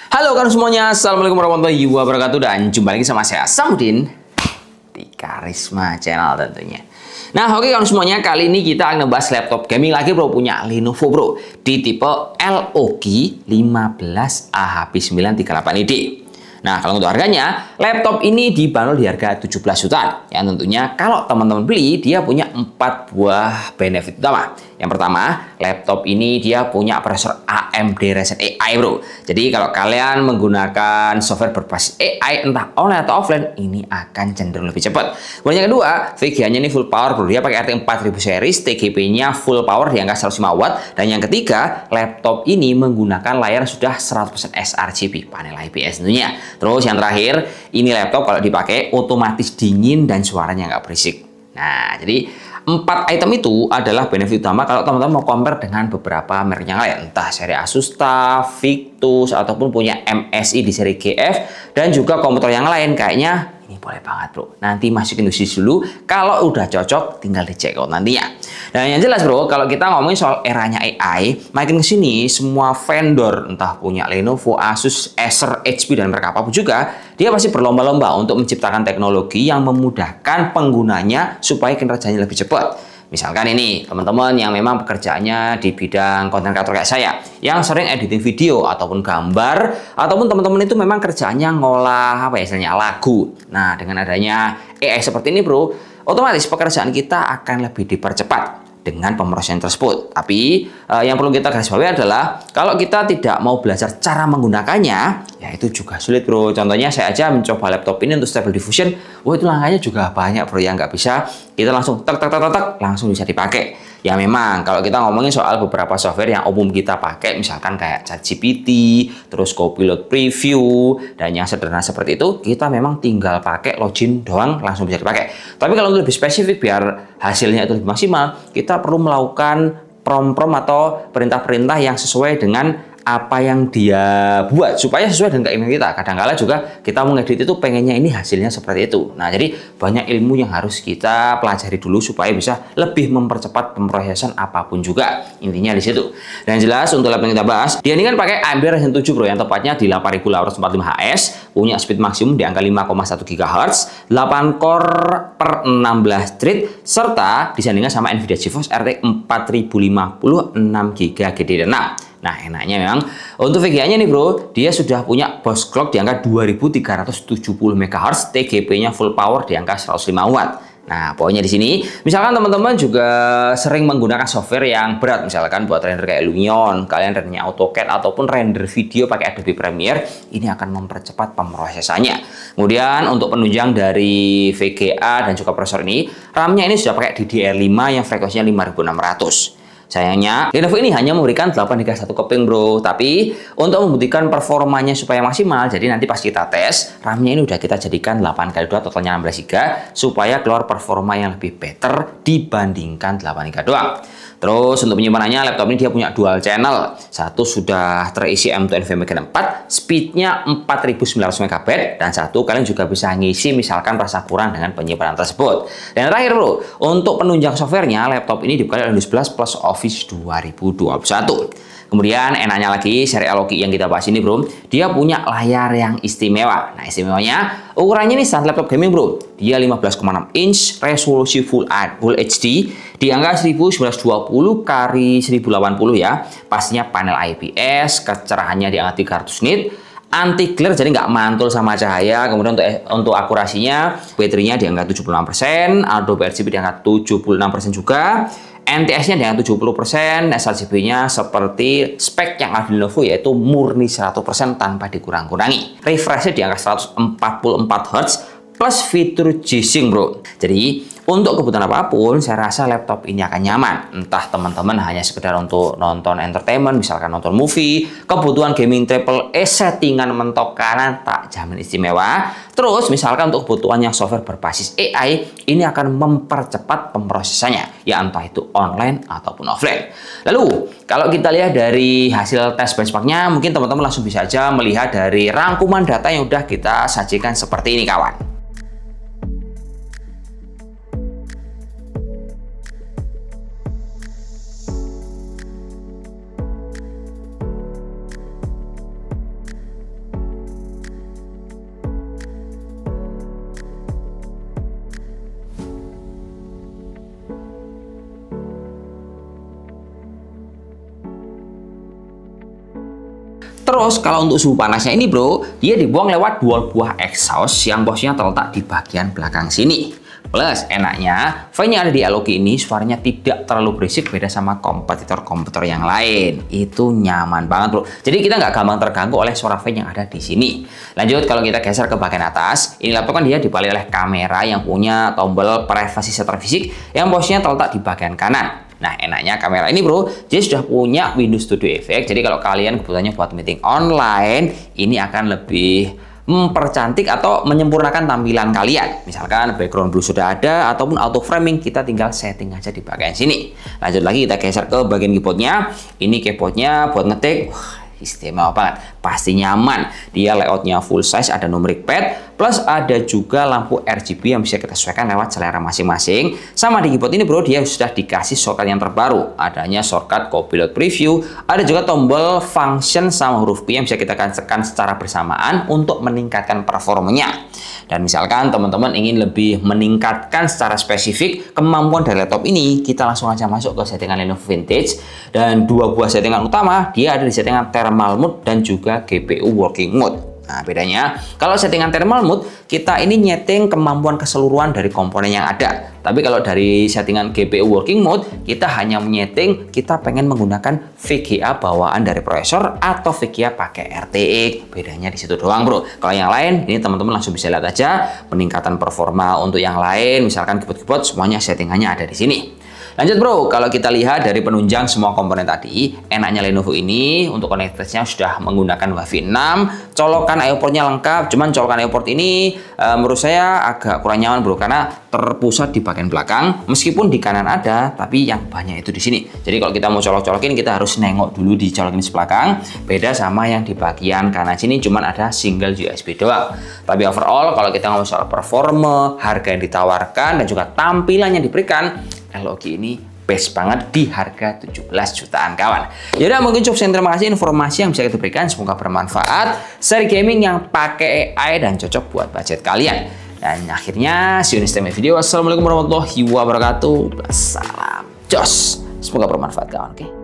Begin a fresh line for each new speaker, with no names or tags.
Halo kawan semuanya, Assalamualaikum warahmatullahi wabarakatuh. Dan jumpa lagi sama saya Samudin di Karisma Channel tentunya. Nah oke kawan semuanya, kali ini kita akan ngebahas laptop gaming lagi bro, punya Lenovo bro, di tipe LOG 15AHP938ID. Nah kalau untuk harganya, laptop ini dibanderol di harga 17 jutaan. Yang tentunya kalau teman-teman beli, dia punya 4 buah benefit utama. Yang pertama, laptop ini dia punya prosesor AMD Ryzen AI bro. Jadi kalau kalian menggunakan software berbasis AI entah online atau offline, ini akan cenderung lebih cepat. Kemudian yang kedua, VGA-nya ini full power bro. Dia pakai RTX 4000 series, TGP-nya full power di angka 105 watt. Dan yang ketiga, laptop ini menggunakan layar sudah 100% sRGB, panel IPS tentunya. Terus yang terakhir, ini laptop kalau dipakai otomatis dingin dan suaranya nggak berisik. Nah, jadi 4 item itu adalah benefit utama kalau teman-teman mau compare dengan beberapa merek yang lain, entah seri Asus TUF, Victus, ataupun punya MSI di seri GF, dan juga komputer yang lain. Kayaknya ini boleh banget bro, nanti masukin usis dulu, kalau udah cocok tinggal dicek out nantinya. Dan yang jelas bro, kalau kita ngomongin soal eranya AI, makin kesini semua vendor, entah punya Lenovo, Asus, Acer, HP, dan merek apapun juga, dia pasti berlomba-lomba untuk menciptakan teknologi yang memudahkan penggunanya supaya kinerjanya lebih cepat. Misalkan ini, teman-teman yang memang pekerjaannya di bidang konten kreator kayak saya, yang sering editing video ataupun gambar, ataupun teman-teman itu memang kerjaannya ngolah istilahnya lagu. Nah, dengan adanya AI seperti ini bro, otomatis pekerjaan kita akan lebih dipercepat dengan pemrosesan tersebut. Tapi yang perlu kita garis bawahi adalah kalau kita tidak mau belajar cara menggunakannya, ya itu juga sulit bro. Contohnya saya aja mencoba laptop ini untuk Stable Diffusion, wah itu langkahnya juga banyak bro, yang nggak bisa kita langsung tek langsung bisa dipakai. Ya memang kalau kita ngomongin soal beberapa software yang umum kita pakai, misalkan kayak ChatGPT, terus Copilot Preview, dan yang sederhana seperti itu, kita memang tinggal pakai login doang langsung bisa dipakai. Tapi kalau lebih spesifik biar hasilnya itu lebih maksimal, kita perlu melakukan prompt atau perintah-perintah yang sesuai dengan apa yang dia buat supaya sesuai dengan keinginan kita. Kadang-kala juga kita mengedit itu pengennya ini hasilnya seperti itu. Nah, jadi banyak ilmu yang harus kita pelajari dulu supaya bisa lebih mempercepat pemrosesan apapun juga. Intinya di situ. Dan yang jelas untuk laptop yang kita bahas, dia ini kan pakai AMD Ryzen 7 bro, yang tepatnya di 8845HS, punya speed maksimum di angka 5,1 GHz, 8 core per 16 thread, serta disandingkan sama Nvidia GeForce RTX 4050 6GB GDDR6. Nah enaknya memang untuk VGA-nya nih bro, dia sudah punya boost clock di angka 2370 MHz, TGP-nya full power di angka 105 watt. Nah, pokoknya di sini, misalkan teman-teman juga sering menggunakan software yang berat, misalkan buat render kayak Lumion, kalian rendernya AutoCAD ataupun render video pakai Adobe Premiere, ini akan mempercepat pemrosesannya. Kemudian untuk penunjang dari VGA dan juga prosesor ini, RAM-nya ini sudah pakai DDR5 yang frekuensinya 5600. Sayangnya, Lenovo ini hanya memberikan 8 GB 1 keping bro. Tapi untuk membuktikan performanya supaya maksimal, jadi nanti pas kita tes, RAM-nya ini udah kita jadikan 8x2 totalnya 16 GB supaya keluar performa yang lebih better dibandingkan 8 GB doang. Terus untuk penyimpanannya, laptop ini dia punya dual channel. Satu sudah terisi M.2 NVMe Gen 4, speednya 4900 MB, dan satu kalian juga bisa ngisi misalkan rasa kurang dengan penyimpanan tersebut. Dan yang terakhir bro, untuk penunjang softwarenya, laptop ini dibekali Windows 11 plus Office 2021. Kemudian enaknya lagi seri LOG yang kita bahas ini bro, dia punya layar yang istimewa. Nah istimewanya ukurannya ini standar laptop gaming bro, dia 15,6 inch, resolusi Full HD di angka 1920 x 1080 ya. Pastinya panel IPS, kecerahannya di angka 300 nit, anti glare jadi nggak mantul sama cahaya. Kemudian untuk akurasinya, baterainya di angka 76%, Adobe RGB di angka 76% juga. NTS-nya dengan 70%, sRGB-nya seperti spek yang ada di Lenovo yaitu murni 100% tanpa dikurang-kurangi. Refresh-nya di angka 144 Hz plus fitur G-Sync bro. Jadi untuk kebutuhan apapun, saya rasa laptop ini akan nyaman. Entah teman-teman hanya sekedar untuk nonton entertainment, misalkan nonton movie, kebutuhan gaming AAA, settingan mentok kanan, tak jamin istimewa. Terus misalkan untuk kebutuhan yang software berbasis AI, ini akan mempercepat pemrosesannya, ya entah itu online ataupun offline. Lalu, kalau kita lihat dari hasil tes benchmarknya, mungkin teman-teman langsung bisa aja melihat dari rangkuman data yang udah kita sajikan seperti ini kawan. Terus kalau untuk suhu panasnya ini bro, dia dibuang lewat 2 buah exhaust yang posisinya terletak di bagian belakang sini. Plus enaknya, fan yang ada di Eloki ini suaranya tidak terlalu berisik, beda sama kompetitor-kompetitor yang lain. Itu nyaman banget bro. Jadi kita nggak gampang terganggu oleh suara fan yang ada di sini. Lanjut, kalau kita geser ke bagian atas, ini laptop kan dia dibalik oleh kamera yang punya tombol privacy shutter fisik yang posisinya terletak di bagian kanan. Nah, enaknya kamera ini bro, dia sudah punya Windows Studio Effect. Jadi kalau kalian kebutuhannya buat meeting online, ini akan lebih mempercantik atau menyempurnakan tampilan kalian. Misalkan background blue sudah ada, ataupun auto framing, kita tinggal setting aja di bagian sini. Lanjut lagi, kita geser ke bagian keyboardnya. Ini keyboardnya buat ngetik. Istimewa banget, pasti nyaman. Dia layoutnya full size, ada numeric pad, plus ada juga lampu RGB yang bisa kita sesuaikan lewat selera masing-masing. Sama di keyboard ini bro, dia sudah dikasih shortcut yang terbaru. Adanya shortcut Copilot Preview, ada juga tombol function sama huruf P yang bisa kita tekan secara bersamaan untuk meningkatkan performanya. Dan misalkan teman-teman ingin lebih meningkatkan secara spesifik kemampuan dari laptop ini, kita langsung aja masuk ke settingan Lenovo Vintage. Dan 2 buah settingan utama, dia ada di settingan thermal mode dan juga GPU working mode. Nah, bedanya, kalau settingan thermal mode, kita ini nyeting kemampuan keseluruhan dari komponen yang ada. Tapi kalau dari settingan GPU working mode, kita hanya menyeting kita pengen menggunakan VGA bawaan dari prosesor atau VGA pakai RTX. Bedanya di situ doang bro. Kalau yang lain, ini teman-teman langsung bisa lihat aja peningkatan performa untuk yang lain. Misalkan keyboard-keyboard, semuanya settingannya ada di sini. Lanjut bro, kalau kita lihat dari penunjang semua komponen tadi, enaknya Lenovo ini untuk konektivitasnya sudah menggunakan Wi-Fi 6, colokan IO portnya lengkap, cuman colokan IO port ini menurut saya agak kurang nyaman bro, karena terpusat di bagian belakang, meskipun di kanan ada, tapi yang banyak itu di sini. Jadi kalau kita mau colok-colokin, kita harus nengok dulu di colokin di belakang, beda sama yang di bagian kanan sini cuman ada single USB doang. Tapi overall, kalau kita ngomong soal performa, harga yang ditawarkan, dan juga tampilan yang diberikan, Eloki ini best banget di harga 17 jutaan kawan. Yaudah, mungkin cukup sekian, terima kasih informasi yang bisa kita berikan, semoga bermanfaat. Seri gaming yang pakai AI dan cocok buat budget kalian. Dan akhirnya, see you next time video. Wassalamualaikum warahmatullahi wabarakatuh. Salam jos. Semoga bermanfaat kawan. Oke.